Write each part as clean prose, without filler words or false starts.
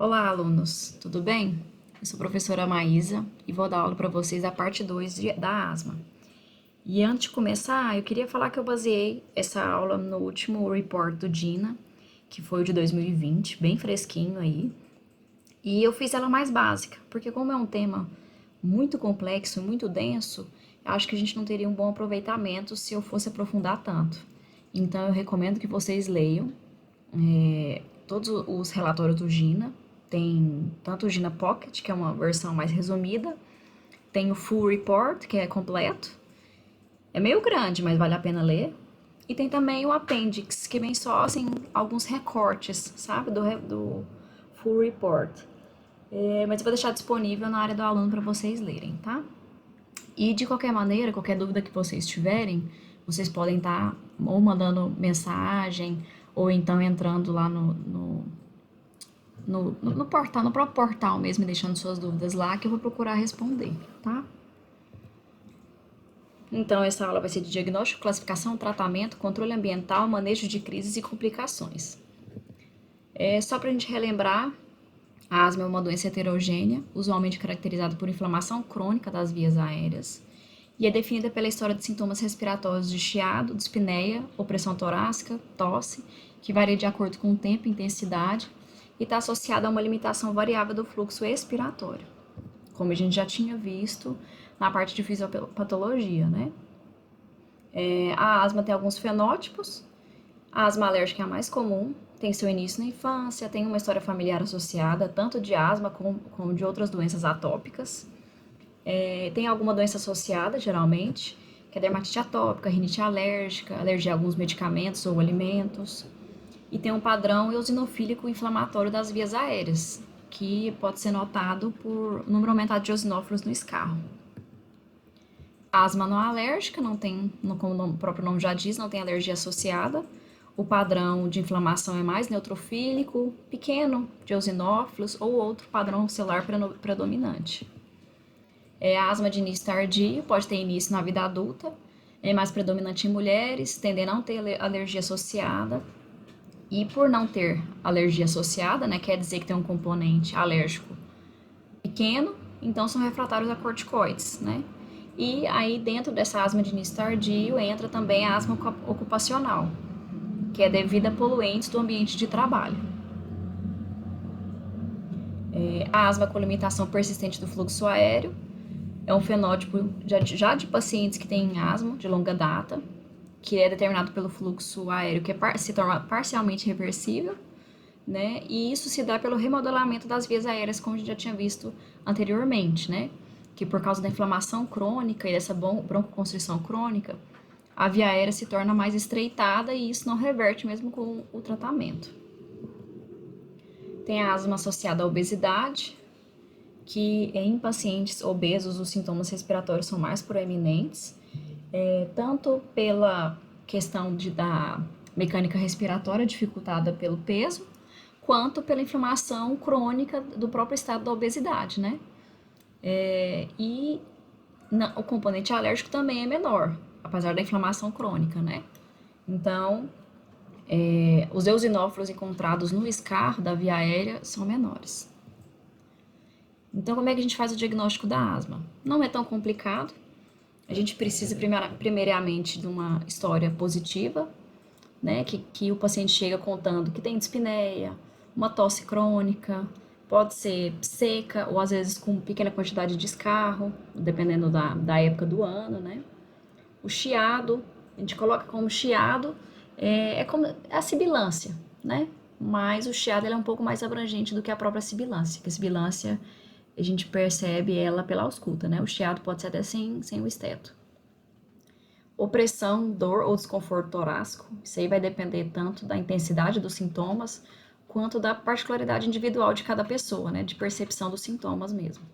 Olá, alunos, tudo bem? Eu sou a professora Maísa e vou dar aula para vocês da parte 2 da asma. E antes de começar, eu queria falar que eu baseei essa aula no último report do DINA, que foi o de 2020, bem fresquinho aí. E eu fiz ela mais básica, porque como é um tema muito complexo, muito denso, eu acho que a gente não teria um bom aproveitamento se eu fosse aprofundar tanto. Então eu recomendo que vocês leiam todos os relatórios do Gina. Tem tanto o Gina Pocket, que é uma versão mais resumida, tem o Full Report, que é completo. É meio grande, mas vale a pena ler. E tem também o Appendix, que vem só assim, alguns recortes, sabe, do Full Report. Mas eu vou deixar disponível na área do aluno para vocês lerem, tá? E de qualquer maneira, qualquer dúvida que vocês tiverem, vocês podem estar ou mandando mensagem, ou então entrando lá no portal, no próprio portal mesmo, e deixando suas dúvidas lá, que eu vou procurar responder, tá? Então, essa aula vai ser de diagnóstico, classificação, tratamento, controle ambiental, manejo de crises e complicações. Só para a gente relembrar, a asma é uma doença heterogênea, usualmente caracterizada por inflamação crônica das vias aéreas, e é definida pela história de sintomas respiratórios de chiado, dispneia, opressão torácica, tosse, que varia de acordo com o tempo e intensidade, e está associada a uma limitação variável do fluxo expiratório, como a gente já tinha visto na parte de fisiopatologia, né? A asma tem alguns fenótipos. A asma alérgica é a mais comum, tem seu início na infância, tem uma história familiar associada, tanto de asma como de outras doenças atópicas. Tem alguma doença associada, geralmente, que é dermatite atópica, rinite alérgica, alergia a alguns medicamentos ou alimentos. E tem um padrão eosinofílico inflamatório das vias aéreas, que pode ser notado por número aumentado de eosinófilos no escarro. A asma não alérgica, não tem, como o próprio nome já diz, não tem alergia associada. O padrão de inflamação é mais neutrofílico, pequeno, de eosinófilos ou outro padrão celular predominante. A asma de início tardio pode ter início na vida adulta, é mais predominante em mulheres, tende a não ter alergia associada. E por não ter alergia associada, né, quer dizer que tem um componente alérgico pequeno, então são refratários a corticoides, né? E aí dentro dessa asma de início tardio entra também a asma ocupacional, que é devida a poluentes do ambiente de trabalho. A asma com limitação persistente do fluxo aéreo é um fenótipo já de pacientes que têm asma de longa data, que é determinado pelo fluxo aéreo que se torna parcialmente reversível, né? E isso se dá pelo remodelamento das vias aéreas, como a gente já tinha visto anteriormente, né? Que por causa da inflamação crônica e dessa broncoconstrição crônica, a via aérea se torna mais estreitada e isso não reverte mesmo com o tratamento. Tem a asma associada à obesidade, que em pacientes obesos os sintomas respiratórios são mais proeminentes, tanto pela questão da mecânica respiratória dificultada pelo peso, quanto pela inflamação crônica do próprio estado da obesidade, né? O componente alérgico também é menor, apesar da inflamação crônica, né? Então, os eosinófilos encontrados no escarro da via aérea são menores. Então, como é que a gente faz o diagnóstico da asma? Não é tão complicado. A gente precisa, primeiramente, de uma história positiva, né? Que o paciente chega contando que tem dispneia, uma tosse crônica, pode ser seca ou às vezes com pequena quantidade de escarro, dependendo da época do ano, né? O chiado, a gente coloca como chiado, é como a sibilância, né? Mas o chiado ele é um pouco mais abrangente do que a própria sibilância, que a sibilância a gente percebe ela pela ausculta, né? O chiado pode ser até sem o esteto. Opressão, dor ou desconforto torácico, isso aí vai depender tanto da intensidade dos sintomas, quanto da particularidade individual de cada pessoa, né? De percepção dos sintomas mesmo.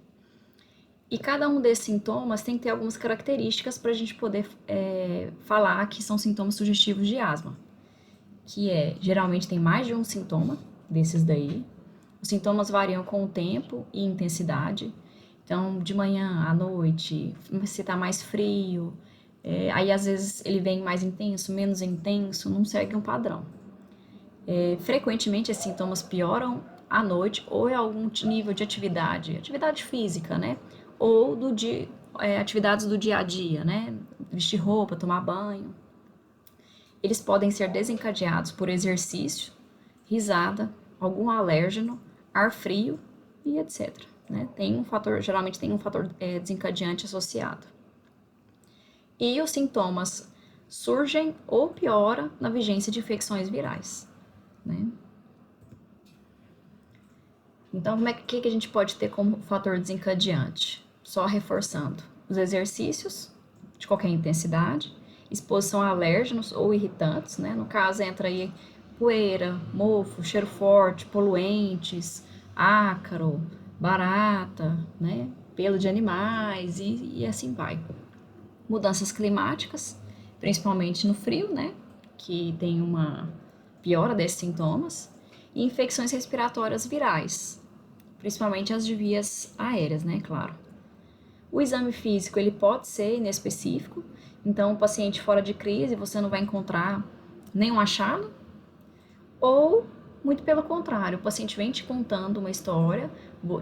E cada um desses sintomas tem que ter algumas características para a gente poder falar que são sintomas sugestivos de asma, que geralmente tem mais de um sintoma desses daí. Os sintomas variam com o tempo e intensidade. Então, de manhã, à noite, se tá mais frio, aí às vezes ele vem mais intenso, menos intenso, não segue um padrão. Frequentemente esses sintomas pioram à noite ou em algum nível de atividade física, né? Ou atividades do dia a dia, né? Vestir roupa, tomar banho. Eles podem ser desencadeados por exercício, risada, algum alérgeno, ar frio e etc. Né? Geralmente tem um fator desencadeante associado. E os sintomas surgem ou pioram na vigência de infecções virais. Né? Então, o que a gente pode ter como fator desencadeante? Só reforçando: os exercícios de qualquer intensidade, exposição a alérgenos ou irritantes, né? No caso, entra aí poeira, mofo, cheiro forte, poluentes, ácaro, barata, né? Pelo de animais e assim vai. Mudanças climáticas, principalmente no frio, né? Que tem uma piora desses sintomas. E infecções respiratórias virais, principalmente as de vias aéreas, né? Claro. O exame físico, ele pode ser inespecífico, então o paciente fora de crise, você não vai encontrar nenhum achado, ou, muito pelo contrário, o paciente vem te contando uma história,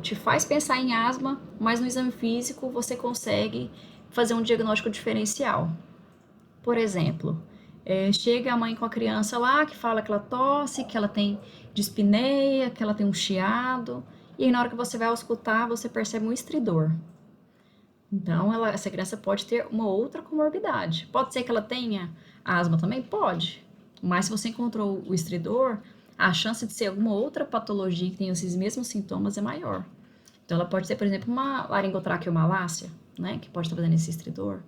te faz pensar em asma, mas no exame físico você consegue fazer um diagnóstico diferencial. Por exemplo, chega a mãe com a criança lá que fala que ela tosse, que ela tem dispneia, que ela tem um chiado, e aí na hora que você vai auscultar, você percebe um estridor. Então, essa criança pode ter uma outra comorbidade. Pode ser que ela tenha asma também? Pode. Mas se você encontrou o estridor, a chance de ser alguma outra patologia que tenha esses mesmos sintomas é maior. Então, ela pode ser, por exemplo, uma laringotraqueomalácia, né? Que pode estar fazendo esse estridor.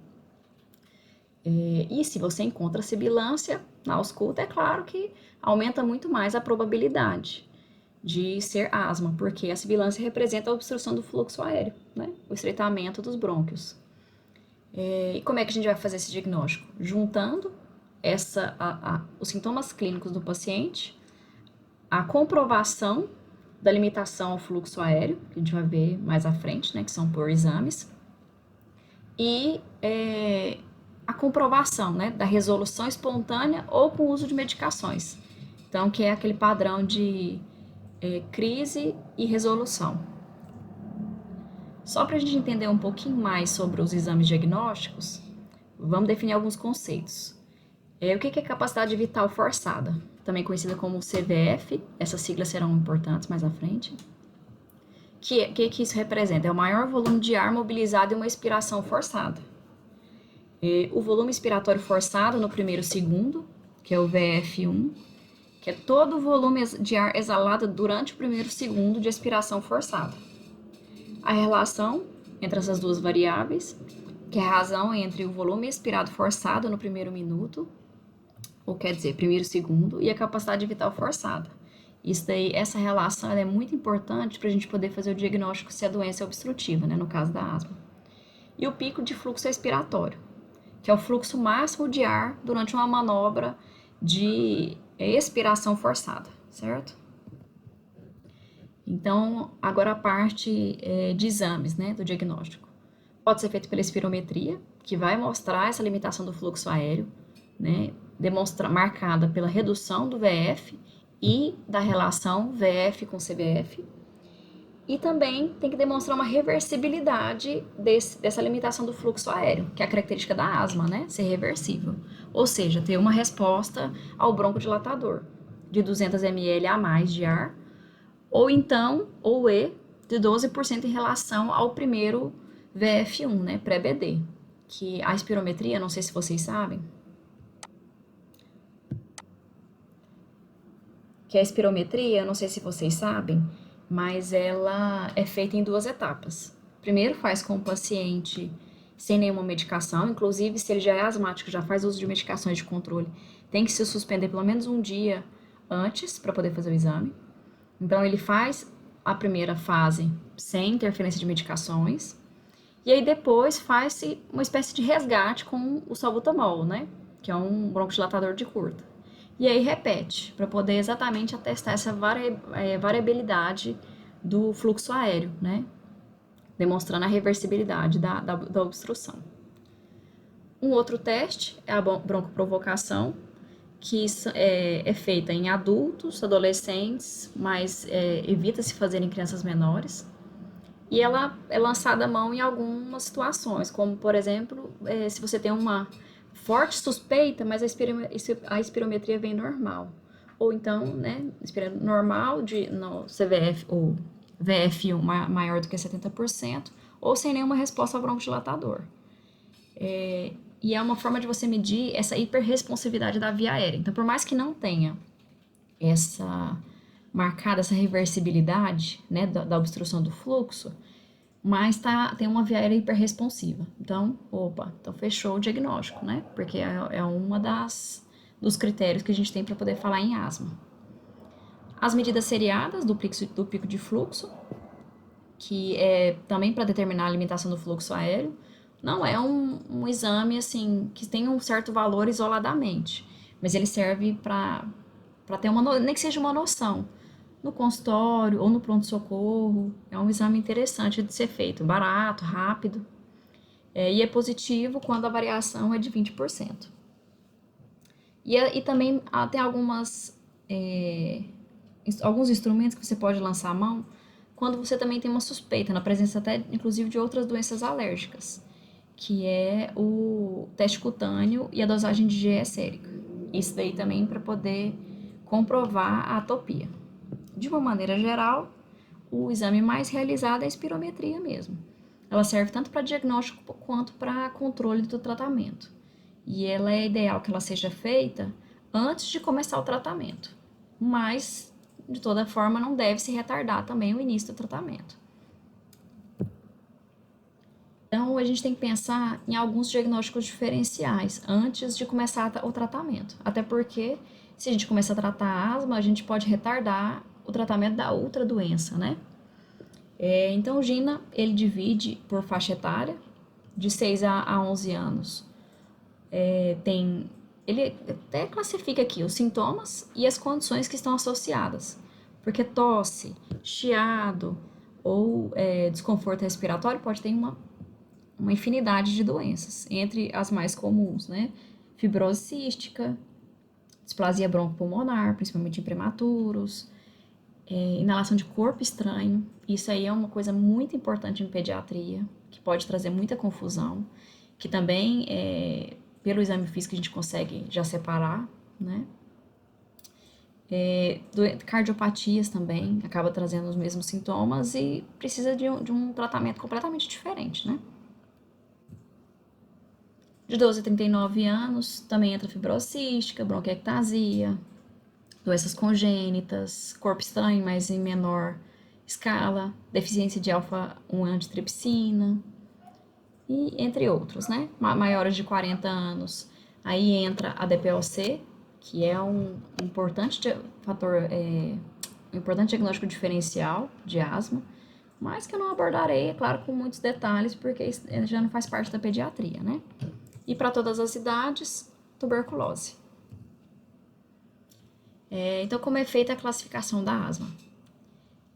E se você encontra sibilância na ausculta, é claro que aumenta muito mais a probabilidade de ser asma, porque a sibilância representa a obstrução do fluxo aéreo, né? O estreitamento dos brônquios. E como é que a gente vai fazer esse diagnóstico? Juntando os sintomas clínicos do paciente, a comprovação da limitação ao fluxo aéreo, que a gente vai ver mais à frente, né, que são por exames, e a comprovação, né, da resolução espontânea ou com uso de medicações. Então, que é aquele padrão de crise e resolução. Só para a gente entender um pouquinho mais sobre os exames diagnósticos, vamos definir alguns conceitos. O que é capacidade vital forçada? Também conhecida como CVF, essas siglas serão importantes mais à frente. Que isso representa? É o maior volume de ar mobilizado em uma expiração forçada. O volume expiratório forçado no primeiro segundo, que é o VF1, que é todo o volume de ar exalado durante o primeiro segundo de expiração forçada. A relação entre essas duas variáveis, que é a razão entre o volume expirado forçado no primeiro minuto, ou quer dizer, primeiro segundo, e a capacidade vital forçada. Essa relação é muito importante para a gente poder fazer o diagnóstico se a doença é obstrutiva, né, no caso da asma. E o pico de fluxo expiratório, que é o fluxo máximo de ar durante uma manobra de expiração forçada, certo? Então, agora a parte de exames, né, do diagnóstico. Pode ser feito pela espirometria, que vai mostrar essa limitação do fluxo aéreo, né, marcada pela redução do VF e da relação VF com CVF. E também tem que demonstrar uma reversibilidade dessa limitação do fluxo aéreo, que é a característica da asma, né, ser reversível. Ou seja, ter uma resposta ao broncodilatador de 200 ml a mais de ar, ou então, ou E, de 12% em relação ao primeiro VF1, né, pré-BD, que a espirometria, não sei se vocês sabem, que a espirometria, eu não sei se vocês sabem, mas ela é feita em duas etapas. Primeiro faz com o paciente sem nenhuma medicação, inclusive se ele já é asmático, já faz uso de medicações de controle, tem que se suspender pelo menos um dia antes para poder fazer o exame. Então ele faz a primeira fase sem interferência de medicações, e aí depois faz-se uma espécie de resgate com o salbutamol, né? Que é um broncodilatador de curta. E aí repete, para poder exatamente atestar essa variabilidade do fluxo aéreo, né? Demonstrando a reversibilidade da obstrução. Um outro teste é a broncoprovocação, que é feita em adultos, adolescentes, mas evita-se fazer em crianças menores. E ela é lançada à mão em algumas situações, como, por exemplo, se você tem uma forte suspeita, mas a espirometria vem normal. Ou então, né, normal no CVF ou VF1 maior do que 70%, ou sem nenhuma resposta ao broncodilatador. E é uma forma de você medir essa hiperresponsividade da via aérea. Então, por mais que não tenha essa marcada, essa reversibilidade, né, da obstrução do fluxo, mas tem uma via aérea hiperresponsiva. Então, então fechou o diagnóstico, né? Porque é uma dos critérios que a gente tem para poder falar em asma. As medidas seriadas do pico de fluxo, que é também para determinar a limitação do fluxo aéreo, não é um exame assim que tem um certo valor isoladamente, mas ele serve para ter nem que seja uma noção. No consultório ou no pronto-socorro, é um exame interessante de ser feito, barato, rápido, e é positivo quando a variação é de 20%. E também tem alguns instrumentos que você pode lançar a mão quando você também tem uma suspeita, na presença até, inclusive, de outras doenças alérgicas, que é o teste cutâneo e a dosagem de IgE sérica. Isso daí também para poder comprovar a atopia. De uma maneira geral, o exame mais realizado é a espirometria mesmo. Ela serve tanto para diagnóstico quanto para controle do tratamento. E ela é ideal que ela seja feita antes de começar o tratamento. Mas, de toda forma, não deve se retardar também o início do tratamento. Então, a gente tem que pensar em alguns diagnósticos diferenciais antes de começar o tratamento. Até porque, se a gente começar a tratar a asma, a gente pode retardar o tratamento da outra doença, né? Então, o GINA, ele divide por faixa etária, de 6 a 11 anos. Ele até classifica aqui os sintomas e as condições que estão associadas. Porque tosse, chiado ou desconforto respiratório pode ter uma infinidade de doenças, entre as mais comuns, né? Fibrose cística, displasia broncopulmonar, principalmente em prematuros, inalação de corpo estranho. Isso aí é uma coisa muito importante em pediatria, que pode trazer muita confusão, que também, pelo exame físico, a gente consegue já separar, né? Cardiopatias também, acaba trazendo os mesmos sintomas e precisa de um tratamento completamente diferente, né? De 12 a 39 anos, também entra fibrose cística, bronquiectasia, doenças congênitas, corpo estranho, mas em menor escala, deficiência de alfa-1 antitrypsina, e entre outros, né? Maiores de 40 anos, aí entra a DPOC, que é um importante um importante diagnóstico diferencial de asma, mas que eu não abordarei, é claro, com muitos detalhes, porque já não faz parte da pediatria, né? E para todas as idades, tuberculose. Então, como é feita a classificação da asma?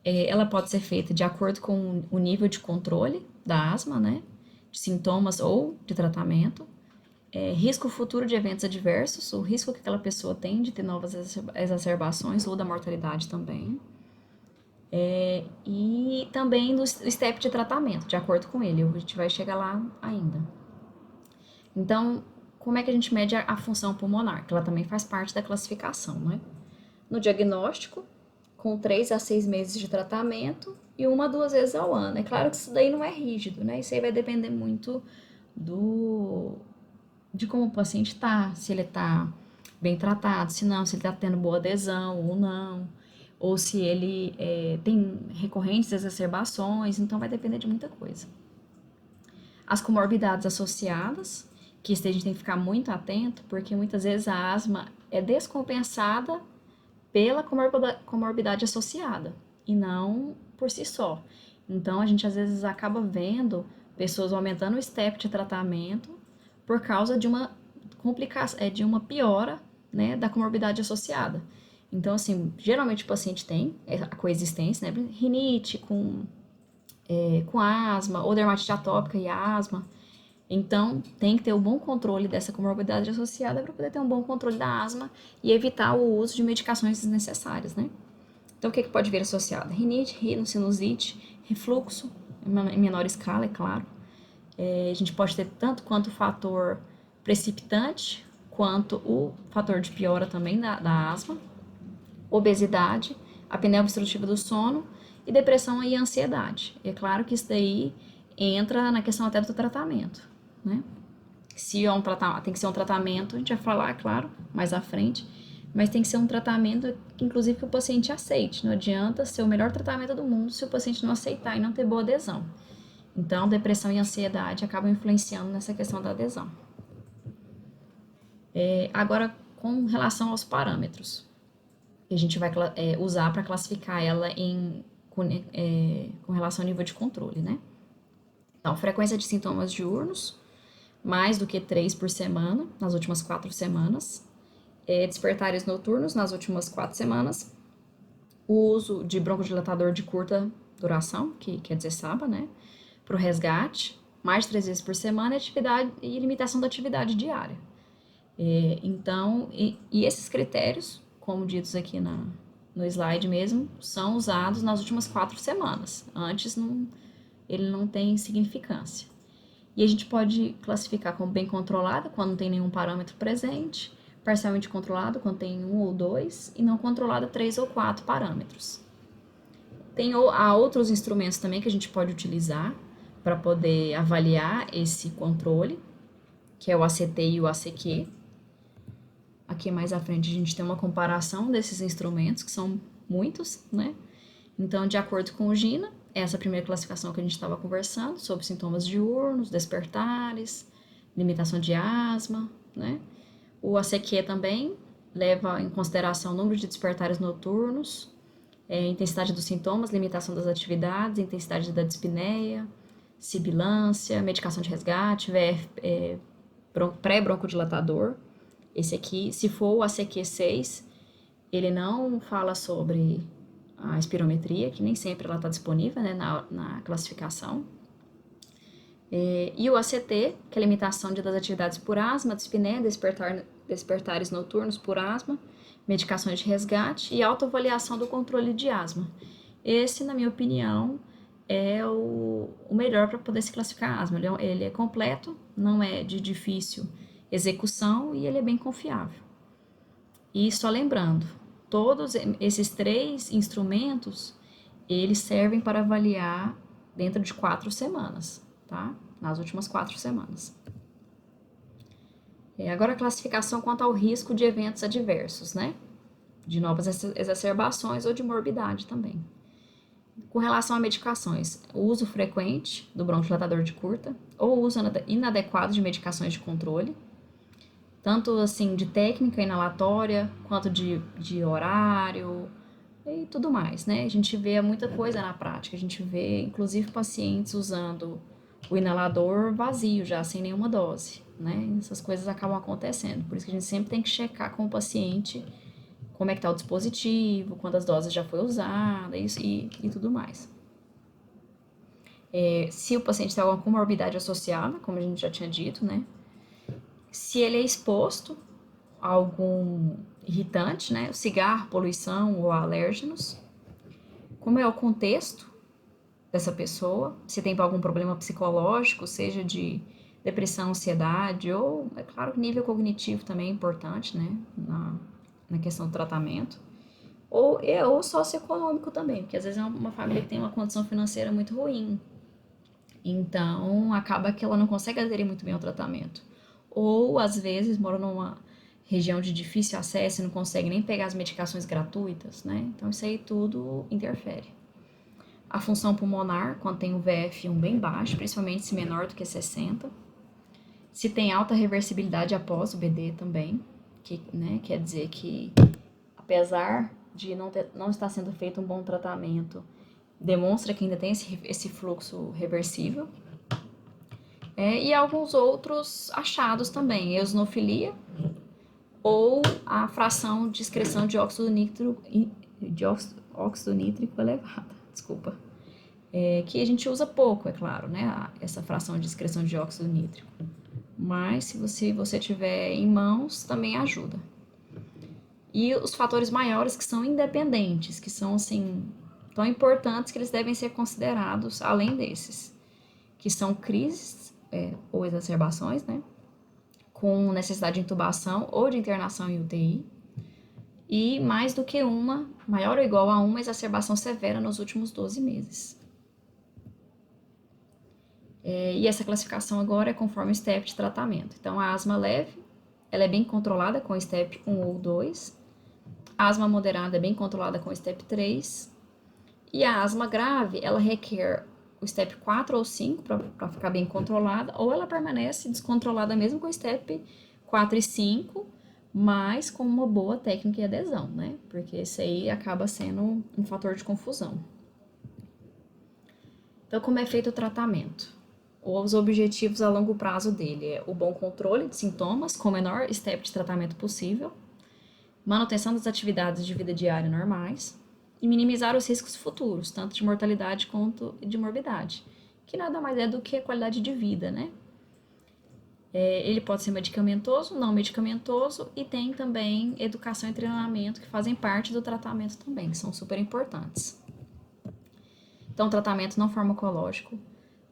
Ela pode ser feita de acordo com o nível de controle da asma, né? De sintomas ou de tratamento. Risco futuro de eventos adversos, o risco que aquela pessoa tem de ter novas exacerbações ou da mortalidade também. E também do step de tratamento, de acordo com ele. A gente vai chegar lá ainda. Então, como é que a gente mede a função pulmonar? Que ela também faz parte da classificação, né? No diagnóstico, com 3 a 6 meses de tratamento e 1 a 2 vezes ao ano. É claro que isso daí não é rígido, né? Isso aí vai depender muito de como o paciente está, se ele está bem tratado, se não, se ele está tendo boa adesão ou não, ou se ele tem recorrentes exacerbações, então vai depender de muita coisa. As comorbidades associadas, que a gente tem que ficar muito atento, porque muitas vezes a asma é descompensada pela comorbidade associada e não por si só. Então, a gente às vezes acaba vendo pessoas aumentando o step de tratamento por causa de uma complicação, de uma piora, né, da comorbidade associada. Então, assim, geralmente o paciente tem a coexistência, né, rinite com asma, ou dermatite atópica e asma. Então, tem que ter um bom controle dessa comorbidade associada para poder ter um bom controle da asma e evitar o uso de medicações desnecessárias, né? Então, o que pode vir associado? Rinite, rinocinusite, refluxo, em menor escala, é claro. A gente pode ter tanto quanto o fator precipitante, quanto o fator de piora também da asma, obesidade, apneia obstrutiva do sono e depressão e ansiedade. É claro que isso daí entra na questão até do tratamento, né? Se é um tratamento, tem que ser um tratamento, a gente vai falar, claro, mais à frente, mas tem que ser um tratamento, inclusive, que o paciente aceite. Não adianta ser o melhor tratamento do mundo se o paciente não aceitar e não ter boa adesão. Então, depressão e ansiedade acabam influenciando nessa questão da adesão. Agora, com relação aos parâmetros que a gente vai usar para classificar ela com relação ao nível de controle, né? Então, frequência de sintomas diurnos, mais do que 3 por semana, nas últimas 4 semanas. Despertares noturnos, nas últimas 4 semanas. O uso de broncodilatador de curta duração, que quer dizer SABA, né? Para o resgate, mais de 3 vezes por semana, e limitação da atividade diária. Então, esses critérios, como ditos aqui no slide mesmo, são usados nas últimas 4 semanas. Antes, ele não tem significância. E a gente pode classificar como bem controlada, quando não tem nenhum parâmetro presente, parcialmente controlada, quando tem 1 ou 2, e não controlada, 3 ou 4 parâmetros. Há outros instrumentos também que a gente pode utilizar para poder avaliar esse controle, que é o ACT e o ACQ. Aqui mais à frente a gente tem uma comparação desses instrumentos, que são muitos, né? Então, de acordo com o GINA, essa primeira classificação que a gente estava conversando, sobre sintomas diurnos, despertares, limitação de asma, né? O ACQ também leva em consideração o número de despertares noturnos, intensidade dos sintomas, limitação das atividades, intensidade da dispneia, sibilância, medicação de resgate, VF, pré-broncodilatador. Esse aqui, se for o ACQ6, ele não fala sobre a espirometria, que nem sempre ela está disponível, né, na classificação. E o ACT, que é a limitação das atividades por asma, dispneia, despertares noturnos por asma, medicações de resgate e autoavaliação do controle de asma. Esse, na minha opinião, é o melhor para poder se classificar a asma. Ele é completo, não é de difícil execução e ele é bem confiável. E só lembrando, todos esses 3 instrumentos, eles servem para avaliar dentro de 4 semanas, tá? Nas últimas 4 semanas. Agora a classificação quanto ao risco de eventos adversos, né? De novas exacerbações ou de morbidade também. Com relação a medicações, o uso frequente do broncodilatador de curta ou o uso inadequado de medicações de controle, tanto assim de técnica inalatória, quanto de horário e tudo mais, né? A gente vê muita coisa na prática, a gente vê inclusive pacientes usando o inalador vazio já, sem nenhuma dose, né? Essas coisas acabam acontecendo, por isso que a gente sempre tem que checar com o paciente como é que está o dispositivo, quantas doses já foi usada e tudo mais. Se o paciente tem alguma comorbidade associada, como a gente já tinha dito, né? Se ele é exposto a algum irritante, né? Cigarro, poluição ou alérgenos. Como é o contexto dessa pessoa, se tem algum problema psicológico, seja de depressão, ansiedade, ou, é claro, nível cognitivo também é importante, né? Na questão do tratamento. Ou socioeconômico também, porque às vezes é uma família que tem uma condição financeira muito ruim. Então, acaba que ela não consegue aderir muito bem ao tratamento. Ou, às vezes, mora numa região de difícil acesso e não consegue nem pegar as medicações gratuitas, né? Então, isso aí tudo interfere. A função pulmonar, quando tem o VF1 bem baixo, principalmente se menor do que 60. Se tem alta reversibilidade após o BD também, que, né, quer dizer que, apesar de não estar sendo feito um bom tratamento, demonstra que ainda tem esse fluxo reversível. E alguns outros achados também, eosinofilia ou a fração de excreção de óxido nítrico elevada, desculpa. que a gente usa pouco, é claro, né? Essa fração de excreção de dióxido nítrico. Mas se você tiver em mãos, também ajuda. E os fatores maiores que são independentes, que são assim tão importantes que eles devem ser considerados além desses, que são crises ou exacerbações, né? Com necessidade de intubação ou de internação em UTI, e mais do que uma, maior ou igual a uma exacerbação severa nos últimos 12 meses. E essa classificação agora é conforme o STEP de tratamento. Então, a asma leve, ela é bem controlada com o STEP 1 ou 2, a asma moderada é bem controlada com o STEP 3, e a asma grave, ela requer o STEP 4 ou 5 para ficar bem controlada, ou ela permanece descontrolada mesmo com o STEP 4 e 5, mas com uma boa técnica e adesão, né? Porque isso aí acaba sendo um fator de confusão. Então, como é feito o tratamento? Os objetivos a longo prazo dele é o bom controle de sintomas com o menor step de tratamento possível, manutenção das atividades de vida diária normais e minimizar os riscos futuros, tanto de mortalidade quanto de morbidade, que nada mais é do que a qualidade de vida, né? Ele pode ser medicamentoso, não medicamentoso, e tem também educação e treinamento que fazem parte do tratamento também, que são super importantes. Então, o tratamento não farmacológico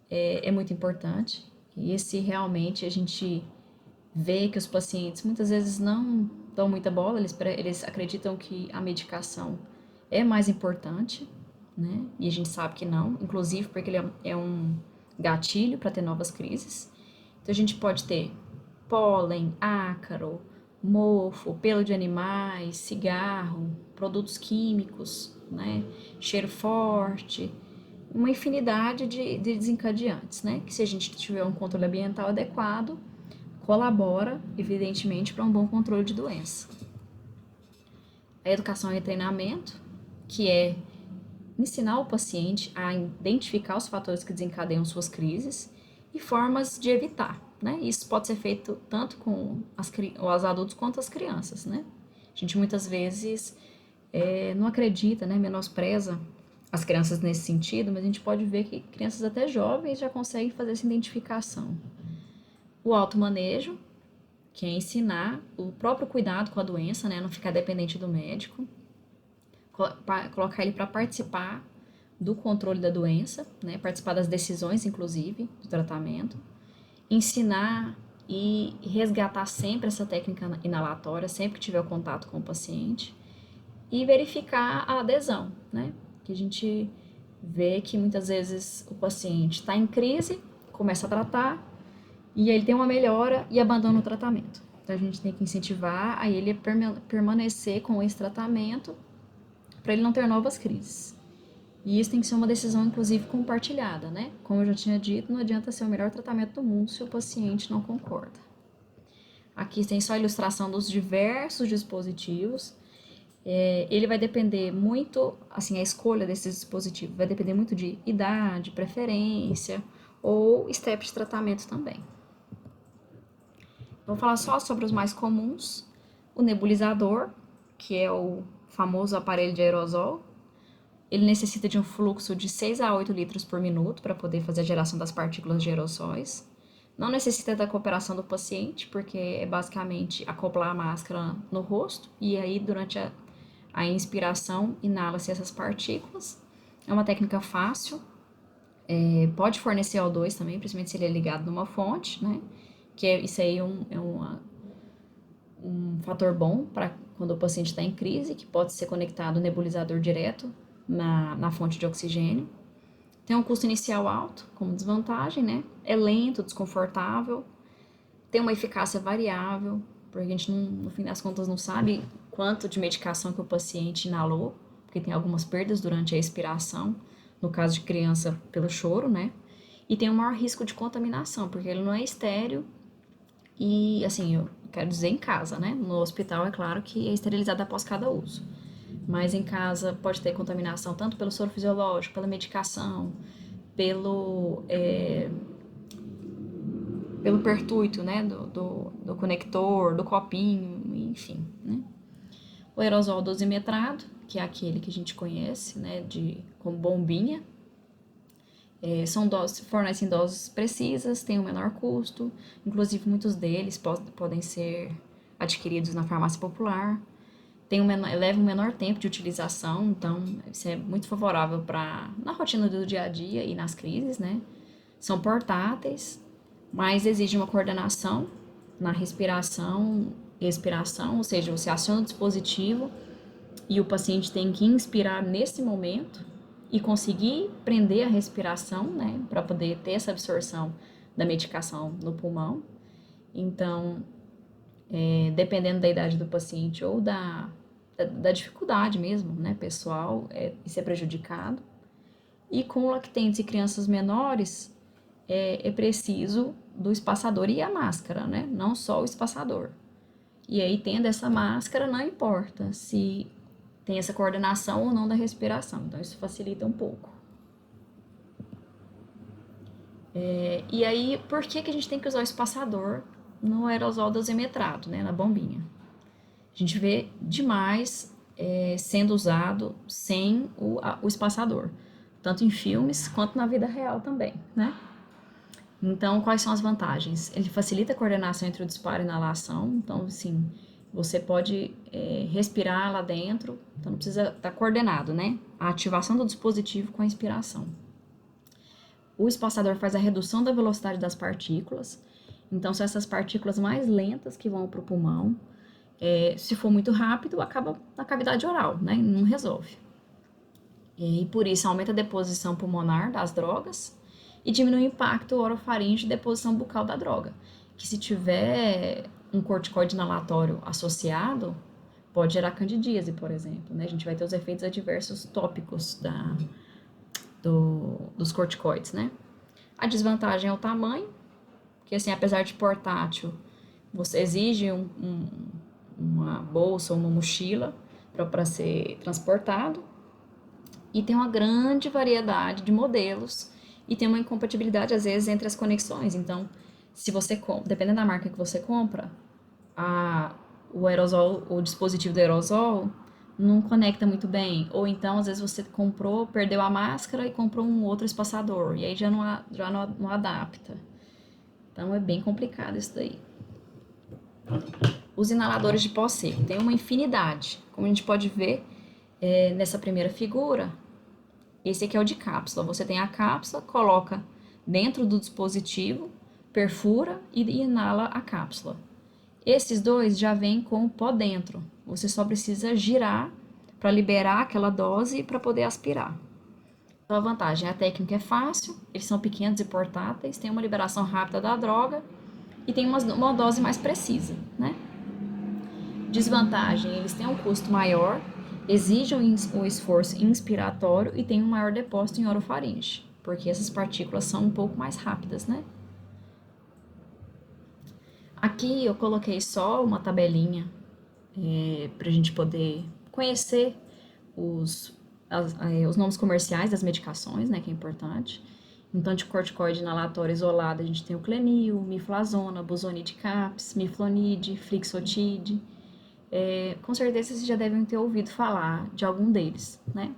é muito importante, e esse realmente a gente vê que os pacientes muitas vezes não dão muita bola, eles acreditam que a medicação é mais importante, né? E a gente sabe que não, inclusive porque ele é um gatilho para ter novas crises. Então a gente pode ter pólen, ácaro, mofo, pelo de animais, cigarro, produtos químicos, né? Cheiro forte, uma infinidade de desencadeantes, né? Que se a gente tiver um controle ambiental adequado, colabora, evidentemente, para um bom controle de doença. A educação e treinamento, que é ensinar o paciente a identificar os fatores que desencadeiam suas crises e formas de evitar, né? Isso pode ser feito tanto com os adultos quanto as crianças, né? A gente muitas vezes não acredita, né? Menospreza as crianças nesse sentido, mas a gente pode ver que crianças até jovens já conseguem fazer essa identificação. O automanejo, que é ensinar o próprio cuidado com a doença, né? Não ficar dependente do médico. Colocar ele para participar do controle da doença, né? Participar das decisões, inclusive, do tratamento. Ensinar e resgatar sempre essa técnica inalatória, sempre que tiver contato com o paciente. E verificar a adesão, né? Que a gente vê que muitas vezes o paciente está em crise, começa a tratar, e ele tem uma melhora e abandona o tratamento. Então a gente tem que incentivar a ele permanecer com esse tratamento para ele não ter novas crises. E isso tem que ser uma decisão, inclusive, compartilhada, né? Como eu já tinha dito, não adianta ser o melhor tratamento do mundo se o paciente não concorda. Aqui tem só a ilustração dos diversos dispositivos. Ele vai depender muito, assim, a escolha desses dispositivos vai depender muito de idade, preferência ou step de tratamento também. Vou falar só sobre os mais comuns. O nebulizador, que é o famoso aparelho de aerosol. Ele necessita de um fluxo de 6 a 8 litros por minuto para poder fazer a geração das partículas de aerossóis. Não necessita da cooperação do paciente, porque é basicamente acoplar a máscara no rosto e aí durante a inspiração inala-se essas partículas. É uma técnica fácil, pode fornecer O2 também, principalmente se ele é ligado numa fonte, né? Isso aí um fator bom para quando o paciente está em crise, que pode ser conectado ao nebulizador direto na fonte de oxigênio. Tem um custo inicial alto, como desvantagem, né? É lento, desconfortável, tem uma eficácia variável, porque a gente, no fim das contas, não sabe quanto de medicação que o paciente inalou, porque tem algumas perdas durante a expiração, no caso de criança, pelo choro, né? E tem um maior risco de contaminação, porque ele não é estéril e, assim, eu quero dizer em casa, né? No hospital, é claro que é esterilizado após cada uso. Mas em casa pode ter contaminação tanto pelo soro fisiológico, pela medicação, pelo pertuito, né, do conector, do copinho, enfim, né. O aerosol dosimetrado, que é aquele que a gente conhece, né, como bombinha, Fornecem doses precisas, têm um menor custo, inclusive muitos deles podem ser adquiridos na farmácia popular, leva um menor tempo de utilização, então isso é muito favorável na rotina do dia a dia e nas crises, né? São portáteis, mas exige uma coordenação na respiração, ou seja, você aciona o dispositivo e o paciente tem que inspirar nesse momento e conseguir prender a respiração, né, para poder ter essa absorção da medicação no pulmão. Então, dependendo da idade do paciente ou da dificuldade mesmo, né, pessoal, isso é prejudicado. E com lactentes e crianças menores, é preciso do espaçador e a máscara, né, não só o espaçador. E aí, tendo essa máscara, não importa se tem essa coordenação ou não da respiração, então isso facilita um pouco. E aí, por que a gente tem que usar o espaçador no aerosol dosimetrado, né, na bombinha? A gente vê demais sendo usado sem o espaçador, tanto em filmes quanto na vida real também, né? Então, quais são as vantagens? Ele facilita a coordenação entre o disparo e a inalação, então, assim, você pode respirar lá dentro, então não precisa estar coordenado, né? A ativação do dispositivo com a inspiração. O espaçador faz a redução da velocidade das partículas, então são essas partículas mais lentas que vão para o pulmão. Se for muito rápido, acaba na cavidade oral, né? Não resolve. E por isso aumenta a deposição pulmonar das drogas e diminui o impacto orofaríngeo e deposição bucal da droga, que se tiver um corticoide inalatório associado, pode gerar candidíase, por exemplo, né? A gente vai ter os efeitos adversos tópicos dos corticoides, né? A desvantagem é o tamanho, que assim, apesar de portátil, você exige uma bolsa ou uma mochila para ser transportado, e tem uma grande variedade de modelos e tem uma incompatibilidade às vezes entre as conexões. Então, se você dependendo da marca que você compra, o aerosol, o dispositivo do aerosol não conecta muito bem, ou então às vezes você comprou, perdeu a máscara e comprou um outro espaçador, e aí já não adapta. Então é bem complicado isso daí. Os inaladores de pó seco tem uma infinidade, como a gente pode ver nessa primeira figura. Esse aqui é o de cápsula. Você tem a cápsula, coloca dentro do dispositivo, perfura e inala a cápsula. Esses dois já vêm com o pó dentro. Você só precisa girar para liberar aquela dose e para poder aspirar. Então a vantagem, a técnica é fácil, eles são pequenos e portáteis, tem uma liberação rápida da droga e tem uma dose mais precisa, né? Desvantagem, eles têm um custo maior, exigem um esforço inspiratório e têm um maior depósito em orofaringe, porque essas partículas são um pouco mais rápidas, né? Aqui eu coloquei só uma tabelinha para a gente poder conhecer os nomes comerciais das medicações, né, que é importante. Então, de corticoide inalatório isolado, a gente tem o Clenil, Miflazona, Buzonide Caps, Miflonide, Flixotide. Com certeza vocês já devem ter ouvido falar de algum deles, né?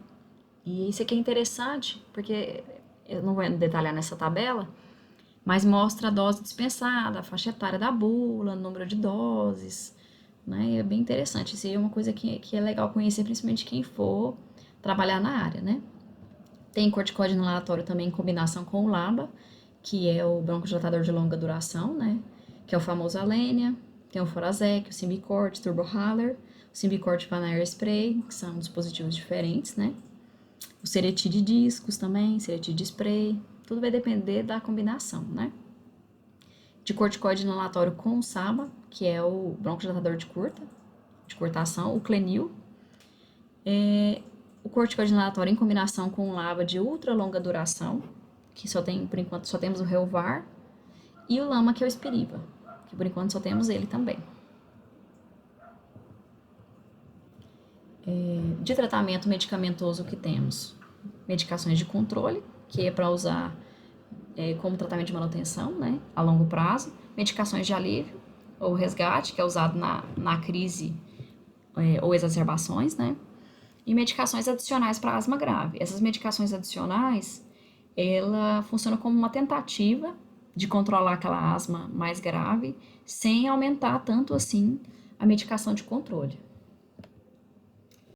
E isso aqui é interessante, porque eu não vou detalhar nessa tabela, mas mostra a dose dispensada, a faixa etária da bula, número de doses, né? É bem interessante. Isso aí é uma coisa que é legal conhecer, principalmente quem for trabalhar na área, né? Tem corticoide inalatório também em combinação com o LABA, que é o broncodilatador de longa duração, né? Que é o famoso Alenia. Tem o Forazec, o Symbicort, Turbohaler, o Symbicort Vanair Spray, que são dispositivos diferentes, né? O Seretide de discos também, Seretide de spray, tudo vai depender da combinação, né? De corticoide inalatório com o SABA, que é o broncodilatador de curtação, o Clenil. O corticoide inalatório em combinação com o LABA de ultra longa duração, que por enquanto só temos o Relvar, e o LAMA, que é o Spiriva, que por enquanto só temos ele também. De tratamento medicamentoso que temos? Medicações de controle, que é para usar como tratamento de manutenção, né, a longo prazo. Medicações de alívio, ou resgate, que é usado na crise ou exacerbações, né? E medicações adicionais para asma grave. Essas medicações adicionais, ela funciona como uma tentativa de controlar aquela asma mais grave, sem aumentar tanto assim a medicação de controle.